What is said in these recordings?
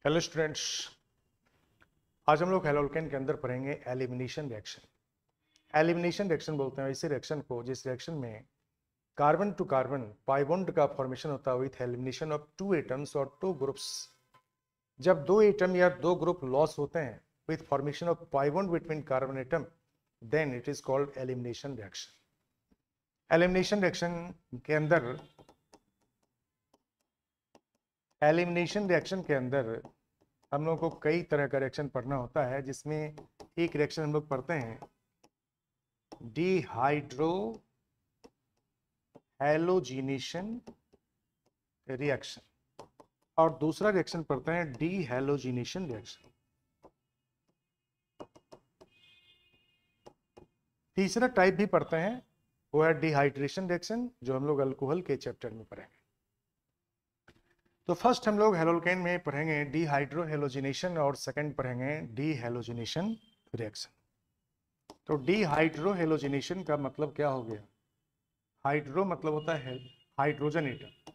Hello students, आज हम लोग हेलोल्केन के अंदर पढ़ेंगे एलिमिनेशन रिएक्शन। एलिमिनेशन रिएक्शन बोलते हैं इसी रिएक्शन को जिस रिएक्शन में carbon to carbon pi bond का फॉर्मेशन होता है with elimination of two atoms और टू ग्रुप्स। जब दो एटम या दो ग्रुप लॉस होते हैं with formation of pi bond between carbon atom, then it is called elimination reaction. Elimination reaction के अंदर हम लोग को कई तरह का रिएक्शन पढ़ना होता है, जिसमें एक रिएक्शन हम लोग पढ़ते हैं डिहाइड्रो हैलोजिनेशन रिएक्शन और दूसरा रिएक्शन पढ़ते हैं डीहैलोजिनेशन रिएक्शन। तीसरा टाइप भी पढ़ते हैं, वो है डिहाइड्रेशन रिएक्शन, जो हम लोग अल्कोहल के चैप्टर में पढ़ेंगे। तो फर्स्ट हम लोग हेलोल्केन में पढ़ेंगे डिहाइड्रो हैलोजिनेशन और सेकंड पढ़ेंगे डीहैलोजिनेशन रिएक्शन। तो डिहाइड्रो हैलोजिनेशन का मतलब क्या हो गया? हाइड्रो मतलब होता है हाइड्रोजन एटम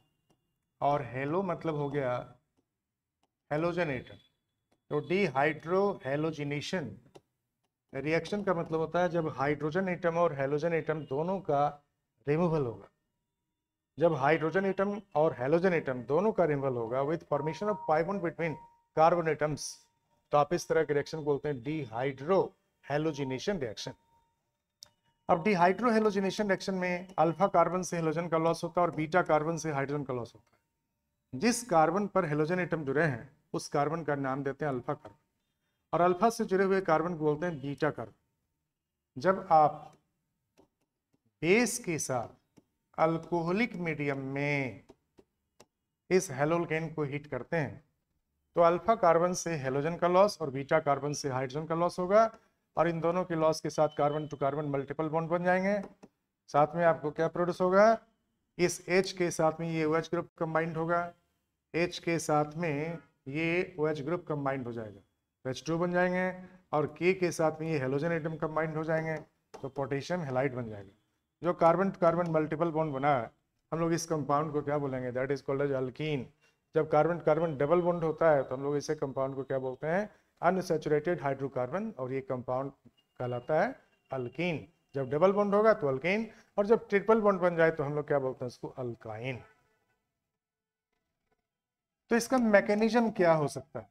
और हेलो मतलब हो गया हैलोजन एटम। तो डिहाइड्रो हैलोजिनेशन रिएक्शन का मतलब होता है जब हाइड्रोजन एटम और हैलोजन एटम दोनों का रिमूवल होगा। जब हाइड्रोजन एटम और हैलोजन एटम दोनों का रिमूवल होगा with formation of pi bond between carbon atoms, तो आप इस तरह के रिएक्शन बोलते हैं डिहाइड्रो हैलोजिनेशन रिएक्शन। अब डिहाइड्रो हैलोजिनेशन रिएक्शन में अल्फा कार्बन से हैलोजन का लॉस होता है और बीटा कार्बन से हाइड्रोजन का लॉस होता है। जिस कार्बन पर हैलोजन एटम जुड़े हैं उस कार्बन का नाम देते हैं अल्फा कार्बन और अल्फा से जुड़े हुए कार्बन को बोलते हैं बीटा कार्बन। जब आप बेस के साथ अल्कोहलिक मीडियम में इस हेलोल्केन को हीट करते हैं तो अल्फा कार्बन से हेलोजन का लॉस और बीटा कार्बन से हाइड्रोजन का लॉस होगा और इन दोनों के लॉस के साथ carbon to carbon multiple bond बन जाएंगे। साथ में आपको क्या प्रोड्यूस होगा? इस H के साथ में ये OH ग्रुप कंबाइंड होगा, H के साथ में ये OH ग्रुप कंबाइंड हो जाएगा, H2 बन जाएंगे और K के साथ में ये हेलोजन एटम कंबाइंड हो जाएंगे तो पोटेशियम हैलाइड बन जाएगा। जो carbon to carbon multiple bond बना है हम लोग इस कंपाउंड को क्या बोलेंगे? That is called as alkene. जब carbon to carbon double bond होता है तो हम लोग इसे कंपाउंड को क्या बोलते हैं? अनसैचुरेटेड हाइड्रोकार्बन, और ये कंपाउंड कहलाता है अल्कीन। जब डबल बॉन्ड होगा तो अल्कीन और जब ट्रिपल बॉन्ड बन जाए तो हम लोग क्या बोलते हैं? उसको अल्काइन। तो इसका मैकेनिज्म क्या हो सकता है?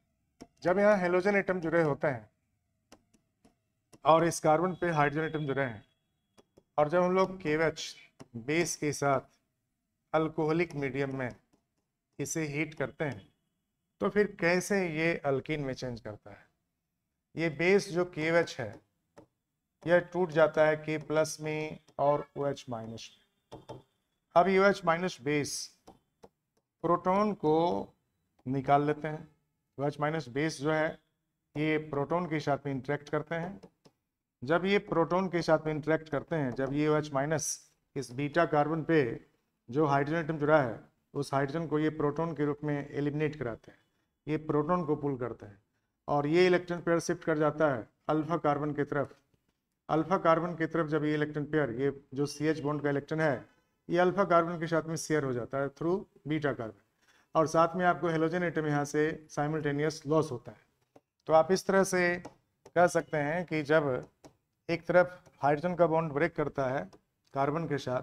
जब यहाँ हेलोजन एटम जुड़े होते हैं और इस कार्बन पे हाइड्रोजन एटम जुड़े हैं और जब हम लोग KH बेस के साथ अल्कोहलिक मीडियम में इसे हीट करते हैं तो फिर कैसे ये अल्कीन में चेंज करता है? ये बेस जो KH है यह टूट जाता है K प्लस में और OH माइनस में। अब ये OH माइनस बेस प्रोटॉन को निकाल लेते हैं। OH माइनस बेस जो है ये प्रोटॉन के साथ में इंटरेक्ट करते हैं। जब ये प्रोटॉन के साथ में इंटरेक्ट करते हैं, जब ये OH माइनस इस बीटा कार्बन पे जो हाइड्रोजन एटम जुड़ा है उस हाइड्रोजन को ये प्रोटॉन के रूप में एलिमिनेट कराते हैं, ये प्रोटॉन को पुल करते हैं और ये इलेक्ट्रॉन पेयर शिफ्ट कर जाता है अल्फा कार्बन की तरफ। अल्फा कार्बन की तरफ जब ये इलेक्ट्रॉन पेयर, ये जो CH बॉन्ड का इलेक्ट्रॉन है, ये अल्फा कार्बन के साथ में शेयर हो जाता है थ्रू बीटा कार्बन और साथ में आपको हेलोजन एटम यहाँ से साइमल्टेनियस लॉस होता है। तो आप इस तरह से कह सकते हैं कि जब एक तरफ हाइड्रोजन का बॉन्ड ब्रेक करता है कार्बन के साथ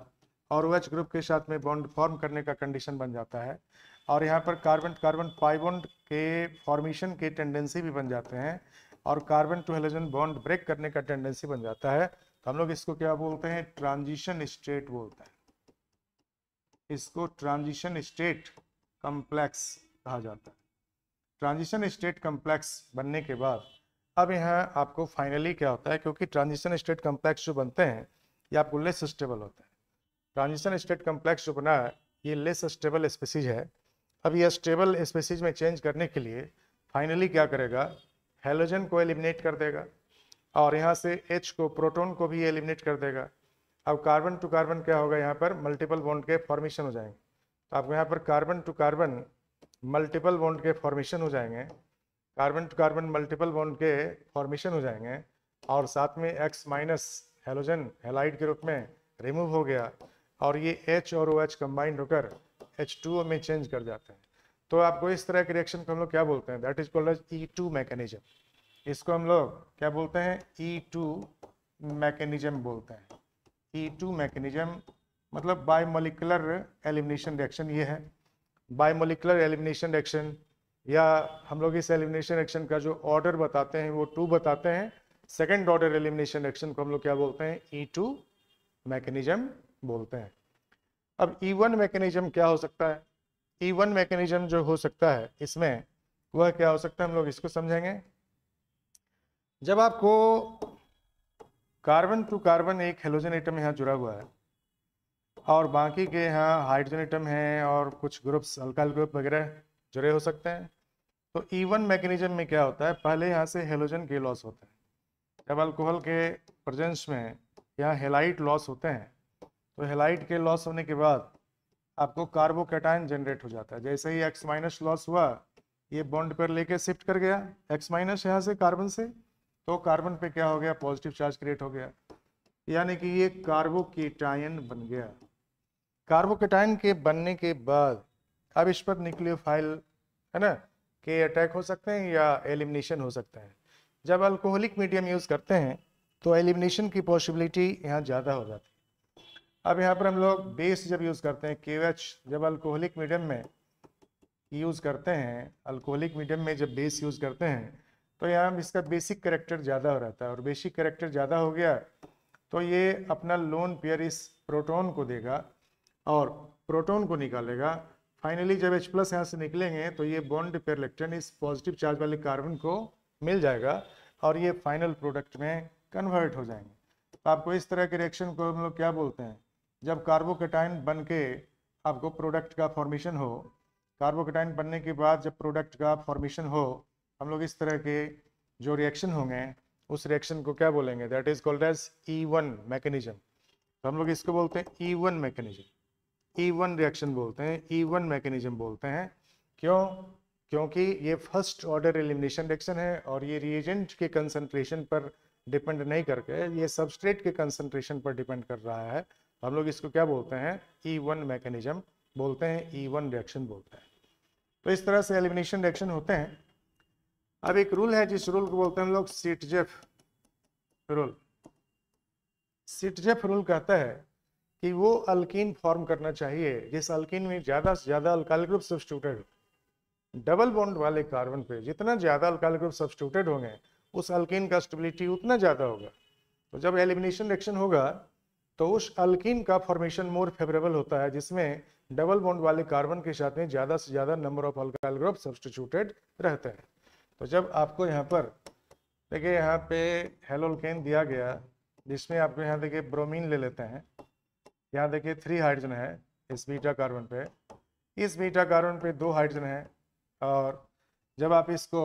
और OH ग्रुप के साथ में बॉन्ड फॉर्म करने का कंडीशन बन जाता है और यहाँ पर कार्बन कार्बन पाई बॉन्ड के फॉर्मेशन के टेंडेंसी भी बन जाते हैं और carbon to halogen bond break करने का टेंडेंसी बन जाता है, तो हम लोग इसको क्या बोलते हैं? ट्रांजिशन स्टेट बोलते हैं। इसको ट्रांजिशन स्टेट कम्प्लेक्स कहा जाता है। ट्रांजिशन स्टेट कम्प्लेक्स बनने के बाद अब यहाँ आपको फाइनली क्या होता है, क्योंकि ट्रांजिशन स्टेट कम्प्लेक्स जो बनते हैं ये आपको लेस स्टेबल होता है। ट्रांजिशन स्टेट कम्प्लेक्स जो बना है ये लेस स्टेबल स्पीसीज है। अब ये स्टेबल स्पीसीज में चेंज करने के लिए फाइनली क्या करेगा? हेलोजन को एलिमिनेट कर देगा और यहाँ से H को, प्रोटॉन को भी एलिमिनेट कर देगा। अब कार्बन टू कार्बन क्या होगा? यहाँ पर मल्टीपल बॉन्ड के फॉर्मेशन हो जाएंगे। तो आपको यहाँ पर carbon to carbon multiple bond के फॉर्मेशन हो जाएंगे, carbon to carbon multiple bond के फॉर्मेशन हो जाएंगे और साथ में X माइनस हेलोजन हैलाइड के रूप में रिमूव हो गया और ये H और OH कंबाइंड होकर H2O में चेंज कर जाते हैं। तो आपको इस तरह के रिएक्शन को हम लोग क्या बोलते हैं, that is called as E2 mechanism. इसको हम लोग क्या बोलते हैं, E2 मैकेनिज्म बोलते हैं। E2 मैकेनिज्म मतलब बायोमोलिकुलर एलिमिनेशन रिएक्शन ये है। बायोमोलिकुलर एलिमिनेशन रिएक्शन, या हम लोग इस एलिमिनेशन रिएक्शन का जो ऑर्डर बताते हैं वो 2 बताते हैं। सेकेंड ऑर्डर एलिमिनेशन रिएक्शन को हम लोग क्या बोलते हैं, E2 मैकेनिज्म बोलते हैं। अब E1 मैकेनिज्म क्या हो सकता है, E1 मैकेनिज्म जो हो सकता है इसमें वह क्या हो सकता है, हम लोग इसको समझेंगे। जब आपको कार्बन टू कार्बन एक हेलोजन एटम यहाँ जुड़ा हुआ है और बाकी के यहाँ हाइड्रोजन एटम है और कुछ ग्रुप्स अल्काइल ग्रुप वगैरह जुड़े हो सकते हैं, तो E1 मैकेनिज्म में क्या होता है, पहले यहाँ से हेलोजन के लॉस होता है। जब अल्कोहल के प्रेजेंस में यहाँ हेलाइट लॉस होते हैं, तो हेलाइट के लॉस होने के बाद आपको कार्बोकैटायन जनरेट हो जाता है। जैसे ही X माइनस लॉस हुआ, ये बॉन्ड पर लेके शिफ्ट कर गया X माइनस यहाँ से कार्बन से, तो कार्बन पे क्या हो गया, पॉजिटिव चार्ज क्रिएट हो गया, यानी कि ये कार्बोकेटायन बन गया। कार्बोकेटायन के बनने के बाद अब इस पर न्यूक्लियोफाइल है ना के अटैक हो सकते हैं या एलिमिनेशन हो सकता है। जब अल्कोहलिक मीडियम यूज करते हैं तो एलिमिनेशन की पॉसिबिलिटी यहाँ ज़्यादा हो जाती है। अब यहाँ पर हम लोग बेस जब यूज करते हैं KOH, जब अल्कोहलिक मीडियम में यूज करते हैं, अल्कोहलिक मीडियम में जब बेस यूज करते हैं तो यहाँ इसका बेसिक कैरेक्टर ज़्यादा हो रहता है, और बेसिक कैरेक्टर ज़्यादा हो गया तो ये अपना लोन पेयर इस प्रोटॉन को देगा और प्रोटॉन को निकालेगा। फाइनली जब H+ यहाँ से निकलेंगे तो ये बॉन्ड पेयर इलेक्ट्रॉन इस पॉजिटिव चार्ज वाले कार्बन को मिल जाएगा और ये फाइनल प्रोडक्ट में कन्वर्ट हो जाएंगे। तो आपको इस तरह के रिएक्शन को हम लोग क्या बोलते हैं, जब कार्बोकेटायन बन के आपको प्रोडक्ट का फॉर्मेशन हो, कार्बोकेटायन बनने के बाद जब प्रोडक्ट का फॉर्मेशन हो, हम लोग इस तरह के जो रिएक्शन होंगे उस रिएक्शन को क्या बोलेंगे, that is called as E1 mechanism. तो हम लोग इसको बोलते हैं E1 मैकेनिज्म, E1 रिएक्शन बोलते हैं, E1 मैकेनिज्म बोलते हैं। क्यों? क्योंकि ये फर्स्ट ऑर्डर एलिमिनेशन रिएक्शन है और ये रिएजेंट के कंसंट्रेशन पर डिपेंड नहीं करके ये सबस्ट्रेट के कंसंट्रेशन पर डिपेंड कर रहा है। हम लोग इसको क्या बोलते हैं, E1 मैकेनिज्म बोलते हैं, E1 रिएक्शन बोलते हैं। तो इस तरह से एलिमिनेशन रिएक्शन होते हैं। अब एक रूल है जिस रूल को बोलते हैं हम लोग सिटजेफ रूल। सिटजेफ रूल कहता है कि वो अल्कीन फॉर्म करना चाहिए जिस अल्कीन में ज़्यादा से ज़्यादा अल्काइल ग्रुप सब्स्टिट्यूटेड हो। डबल बॉन्ड वाले कार्बन पे जितना ज़्यादा अल्काइल ग्रुप सब्स्टिट्यूटेड होंगे उस अल्कीन का स्टेबिलिटी उतना ज़्यादा होगा। तो जब एलिमिनेशन रिएक्शन होगा तो उस अल्कीन का फॉर्मेशन मोर फेवरेबल होता है जिसमें डबल बॉन्ड वाले कार्बन के साथ में ज़्यादा से ज़्यादा number of alkyl group substituted रहते हैं। तो जब आपको यहाँ पर देखिए, यहाँ पे हेलोल्केन दिया गया जिसमें आपको यहाँ देखिए ब्रोमीन ले लेते हैं, यहाँ देखिए 3 हाइड्रोजन है इस बीटा कार्बन पे, इस बीटा कार्बन पे 2 हाइड्रोजन है, और जब आप इसको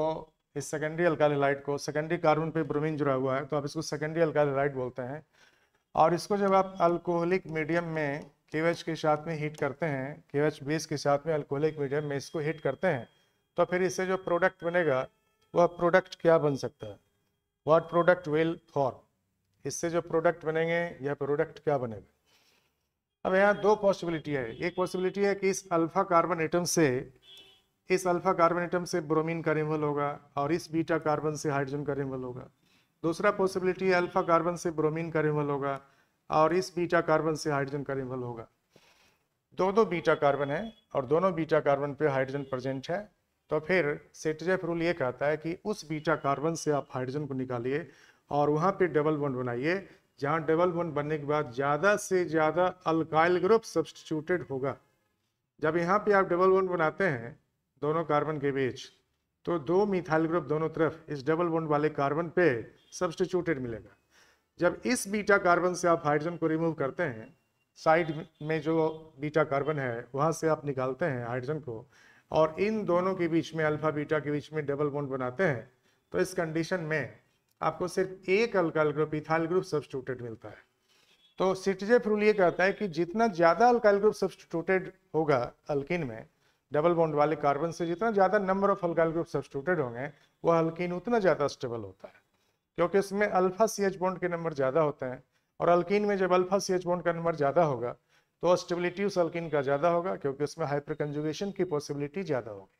इस सेकेंडरी अल्काइल हैलाइड को, सेकेंडरी कार्बन पे ब्रोमीन जुड़ा हुआ है तो आप इसको सेकेंडरी अल्काइल हैलाइड बोलते हैं। और इसको जब आप अल्कोहलिक मीडियम में KOH के साथ में हीट करते हैं, KOH बेस के साथ में अल्कोहलिक मीडियम में इसको हीट करते हैं, तो फिर इससे जो प्रोडक्ट बनेगा वह प्रोडक्ट क्या बन सकता है, व्हाट प्रोडक्ट विल फॉर्म, इससे जो प्रोडक्ट बनेंगे यह प्रोडक्ट क्या बनेगा। अब यहाँ 2 पॉसिबिलिटी है। एक पॉसिबिलिटी है कि इस अल्फा कार्बन एटम से ब्रोमीन का रिमूवल होगा और इस बीटा कार्बन से हाइड्रोजन का रिमूवल होगा। दूसरा पॉसिबिलिटी है अल्फा कार्बन से ब्रोमीन का रिमूवल होगा और इस बीटा कार्बन से हाइड्रोजन का रिमूवल होगा। दो बीटा कार्बन है और दोनों बीटा कार्बन पे हाइड्रोजन प्रेजेंट है, तो फिर सिटजेफ रूल ये कहता है कि उस बीटा कार्बन से आप हाइड्रोजन को निकालिए और वहाँ पे डबल बॉन्ड बनाइए जहाँ डबल बॉन्ड बनने के बाद ज़्यादा से ज़्यादा अल्काइल ग्रुप सब्स्टिट्यूटेड होगा। जब यहाँ पे आप डबल बॉन्ड बनाते हैं दोनों कार्बन के बीच, तो 2 मिथाइल ग्रुप दोनों तरफ इस डबल बॉन्ड वाले कार्बन पे सब्स्टिट्यूटेड मिलेगा। जब इस बीटा कार्बन से आप हाइड्रोजन को रिमूव करते हैं, साइड में जो बीटा कार्बन है वहाँ से आप निकालते हैं हाइड्रोजन को और इन दोनों के बीच में अल्फा बीटा के बीच में डबल बॉन्ड बनाते हैं, तो इस कंडीशन में आपको सिर्फ एक alkyl group ethyl group substituted मिलता है। तो सिटजेफ रूल ये कहता है कि जितना ज़्यादा अल्काइल ग्रुप सब्स्टिट्यूटेड होगा अल्कीन में, डबल बॉन्ड वाले कार्बन से जितना ज़्यादा number of alkyl group substituted होंगे वह अल्कीन उतना ज़्यादा स्टेबल होता है, क्योंकि उसमें अल्फा CH बॉन्ड के नंबर ज़्यादा होते हैं और अल्कीन में जब अल्फा CH बॉन्ड का नंबर ज़्यादा होगा तो स्टेबिलिटी उस अल्कीन का ज़्यादा होगा क्योंकि उसमें हाइपर कंजुगेशन की पॉसिबिलिटी ज़्यादा होगी।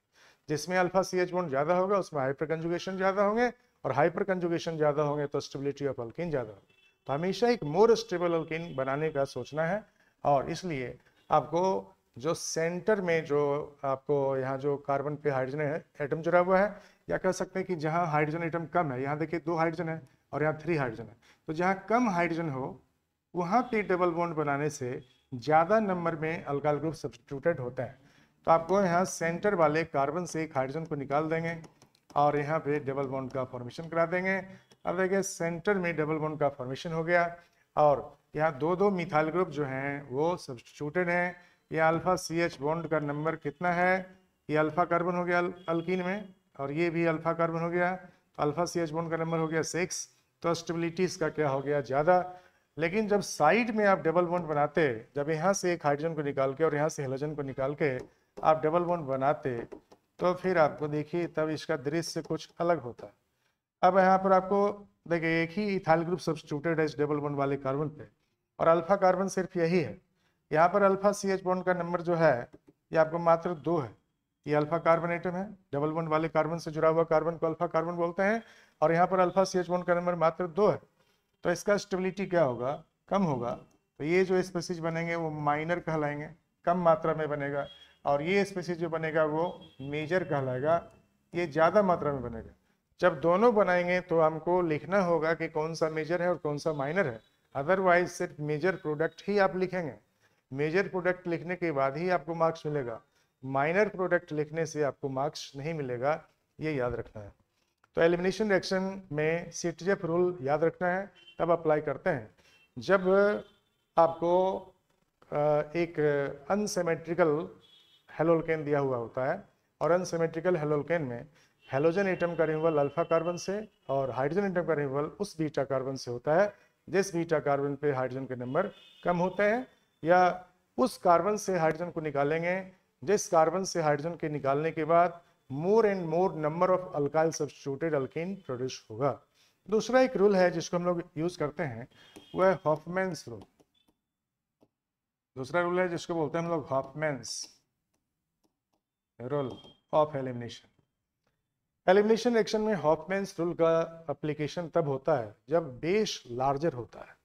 जिसमें अल्फा CH बॉन्ड ज़्यादा होगा उसमें हाइपर कंजुगेशन ज़्यादा होंगे, और हाइपर कंजुगेशन ज़्यादा होंगे तो स्टेबिलिटी ऑफ अल्कीन ज़्यादा होगी। तो हमेशा एक मोर स्टेबल अल्कीन बनाने का सोचना है, और इसलिए आपको जो सेंटर में जो आपको यहाँ जो कार्बन पे हाइड्रोजन एटम जुड़ा हुआ है, या कह सकते हैं कि जहाँ हाइड्रोजन एटम कम है, यहाँ देखिए 2 हाइड्रोजन है और यहाँ 3 हाइड्रोजन है, तो जहाँ कम हाइड्रोजन हो वहाँ पे डबल बॉन्ड बनाने से ज़्यादा नंबर में अल्काइल ग्रुप सब्स्टिट्यूटेड होते हैं। तो आपको यहाँ सेंटर वाले कार्बन से एक हाइड्रोजन को निकाल देंगे और यहाँ पे डबल बॉन्ड का फॉर्मेशन करा देंगे। अब देखिए सेंटर में डबल बॉन्ड का फॉर्मेशन हो गया, और यहाँ 2-2 मिथाइल ग्रुप जो हैं वो सब्स्टिट्यूटेड हैं। ये अल्फा CH बॉन्ड का नंबर कितना है, ये अल्फा कार्बन हो गया अल्कीन में, और ये भी अल्फा कार्बन हो गया, तो अल्फा CH बॉन्ड का नंबर हो गया 6। तो स्टेबिलिटी इसका क्या हो गया, ज़्यादा। लेकिन जब साइड में आप डबल बॉन्ड बनाते, जब यहाँ से एक हाइड्रोजन को निकाल के और यहाँ से हेलोजन को निकाल के आप डबल बॉन्ड बनाते, तो फिर आपको देखिए तब इसका दृश्य कुछ अलग होता है। अब यहाँ पर आपको देखिए एक ही इथाइल ग्रुप सब्स्टिट्यूटेड है इस डबल बॉन्ड वाले कार्बन पे, और अल्फा कार्बन सिर्फ यही है। यहाँ पर अल्फा CH बॉन्ड का नंबर जो है ये आपको मात्र 2 है। ये अल्फा कार्बन एटम है, डबल बॉन्ड वाले कार्बन से जुड़ा हुआ कार्बन को अल्फा कार्बन बोलते हैं, और यहाँ पर अल्फा CH बॉन्ड का नंबर मात्र 2 है। तो इसका स्टेबिलिटी क्या होगा, कम होगा। तो ये जो स्पेसीज बनेंगे वो माइनर कहलाएंगे, कम मात्रा में बनेगा, और ये स्पेसीज जो बनेगा वो मेजर कहलाएगा, ये ज़्यादा मात्रा में बनेगा। जब दोनों बनाएंगे तो हमको लिखना होगा कि कौन सा मेजर है और कौन सा माइनर है, अदरवाइज सिर्फ मेजर प्रोडक्ट ही आप लिखेंगे। मेजर प्रोडक्ट लिखने के बाद ही आपको मार्क्स मिलेगा, माइनर प्रोडक्ट लिखने से आपको मार्क्स नहीं मिलेगा, ये याद रखना है। तो एलिमिनेशन रिएक्शन में सिटजेफ रूल याद रखना है, तब अप्लाई करते हैं जब आपको एक अनसिमेट्रिकल हेलोल्केन दिया हुआ होता है, और अनसिमेट्रिकल हेलोल्केन में हेलोजन एटम का रिमूवल अल्फा कार्बन से और हाइड्रोजन एटम का रिमूवल उस बीटा कार्बन से होता है जिस बीटा कार्बन पे हाइड्रोजन के नंबर कम होते हैं, या उस कार्बन से हाइड्रोजन को निकालेंगे जिस कार्बन से हाइड्रोजन के निकालने के बाद more and more number of alkyl substituted alkyne produce होगा। दूसरा एक रूल है जिसको हम लोग यूज करते हैं, वो है हॉफमैन्स रूल। दूसरा रूल है जिसको बोलते हैं हम लोग Hofmann's rule of elimination. Elimination reaction में हॉफमैन्स रूल का एप्लीकेशन तब होता है जब बेस लार्जर होता है।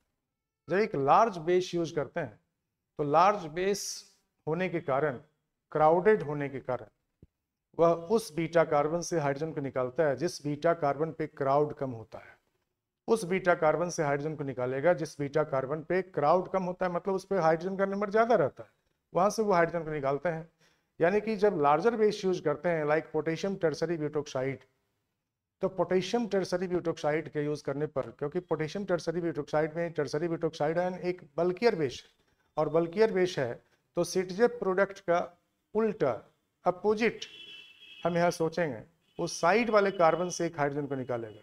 जब एक लार्ज बेस यूज करते हैं तो लार्ज बेस होने के कारण, क्राउडेड होने के कारण, वह उस बीटा कार्बन से हाइड्रोजन को निकालता है जिस बीटा कार्बन पे क्राउड कम होता है। उस बीटा कार्बन से हाइड्रोजन को निकालेगा जिस बीटा कार्बन पे क्राउड कम होता है, मतलब उस पर हाइड्रोजन का नंबर ज़्यादा रहता है, वहाँ से वो हाइड्रोजन को निकालते हैं। यानी कि जब लार्जर बेस यूज करते हैं लाइक पोटेशियम टर्सरी ब्यूटोक्साइड, तो पोटेशियम टर्सरी ब्यूटोक्साइड के यूज करने पर, क्योंकि पोटेशियम टर्सरी ब्यूटोक्साइड में टर्सरी ब्यूटोक्साइड आयन एक बल्कियर बेस है, और बल्कियर बेस है तो सिटजेफ प्रोडक्ट का उल्टा अपोजिट हम यहाँ सोचेंगे, वो साइड वाले कार्बन से एक हाइड्रोजन को निकालेगा।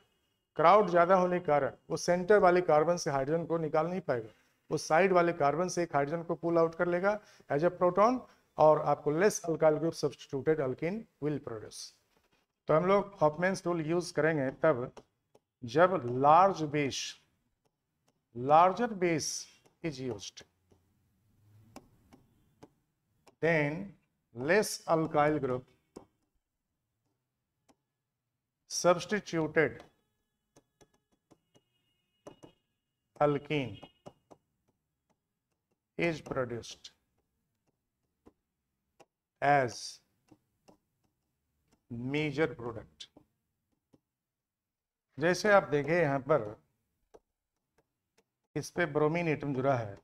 क्राउड ज़्यादा होने के कारण वो सेंटर वाले कार्बन से हाइड्रोजन को निकाल नहीं पाएगा, वो साइड वाले कार्बन से एक हाइड्रोजन को पुल आउट कर लेगा एज ए प्रोटॉन, और आपको less alkyl group substituted alkyne will produce. तो हम लोग हॉफमैन्स रूल यूज करेंगे तब जब larger base is used, then less alkyl group substituted alkene is produced as major product। जैसे आप देखें यहां पर इस पे ब्रोमीन एटम जुड़ा है,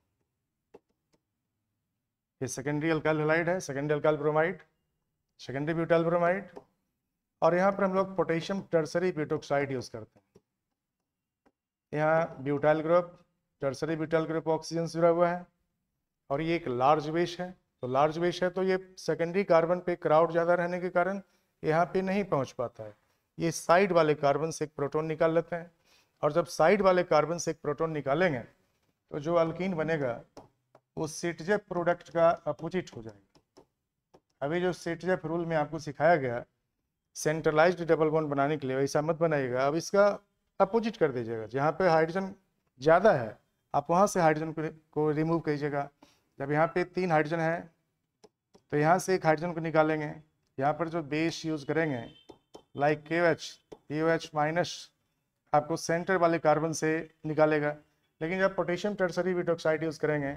ये सेकेंडरी अल्काइल हैलाइड है, secondary alkyl bromide, secondary butyl bromide, और यहाँ पर हम लोग पोटेशियम टर्सरी ब्यूटोक्साइड यूज करते हैं। यहाँ butyl group, tertiary butyl group oxygen से जुड़ा हुआ है, और ये एक लार्ज बेस है। तो लार्ज बेस है तो ये सेकेंडरी कार्बन पे क्राउड ज़्यादा रहने के कारण यहाँ पे नहीं पहुँच पाता है, ये साइड वाले कार्बन से एक प्रोटॉन निकाल लेते हैं, और जब साइड वाले कार्बन से एक प्रोटॉन निकालेंगे तो जो अल्कीन बनेगा वो सिटजेफ प्रोडक्ट का अपोजिट हो जाएगा। अभी जो सिटजेफ रूल में आपको सिखाया गया सेंट्रलाइज्ड डबल बॉन्ड बनाने के लिए, वैसा मत बनाइएगा, अब इसका अपोजिट कर दीजिएगा। जहाँ पे हाइड्रोजन ज़्यादा है आप वहाँ से हाइड्रोजन को रिमूव कीजिएगा, जब यहाँ पे 3 हाइड्रोजन है तो यहाँ से एक हाइड्रोजन को निकालेंगे, यहाँ पर जो बेस यूज करेंगे लाइक KOH माइनस आपको सेंटर वाले कार्बन से निकालेगा, लेकिन जब पोटेशियम टर्सरी वीटॉक्साइड यूज करेंगे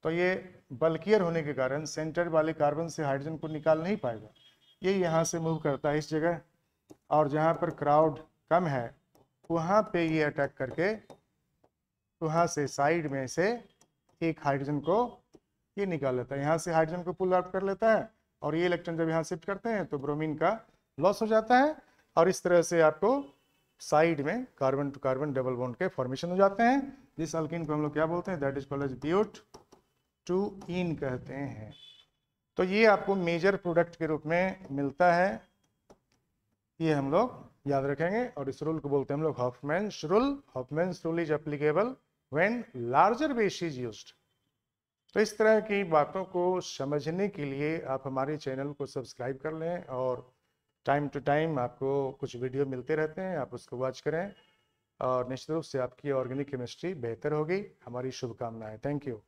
तो ये बल्कियर होने के कारण सेंटर वाले कार्बन से हाइड्रोजन को निकाल नहीं पाएगा, ये यहाँ से मूव करता है इस जगह, और जहाँ पर क्राउड कम है वहाँ पे ये अटैक करके वहाँ से साइड में से एक हाइड्रोजन को ये निकाल लेता है, यहाँ से हाइड्रोजन को पुल आउट कर लेता है, और ये इलेक्ट्रॉन जब यहाँ शिफ्ट करते हैं तो ब्रोमीन का लॉस हो जाता है, और इस तरह से आपको साइड में carbon to carbon double bond के फॉर्मेशन हो जाते हैं। जिस अल्कीन को हम लोग क्या बोलते हैं, दैट इज कॉल्ड एज ब्यूट-टू-ईन कहते हैं। तो ये आपको मेजर प्रोडक्ट के रूप में मिलता है, ये हम लोग याद रखेंगे, और इस रूल को बोलते हैं हम लोग Hofmann's rule. Hofmann's rule is applicable when larger base is used. तो इस तरह की बातों को समझने के लिए आप हमारे चैनल को सब्सक्राइब कर लें, और टाइम टू टाइम आपको कुछ वीडियो मिलते रहते हैं, आप उसको वॉच करें, और निश्चित रूप से आपकी ऑर्गेनिक केमिस्ट्री बेहतर होगी। हमारी शुभकामनाएं। Thank you.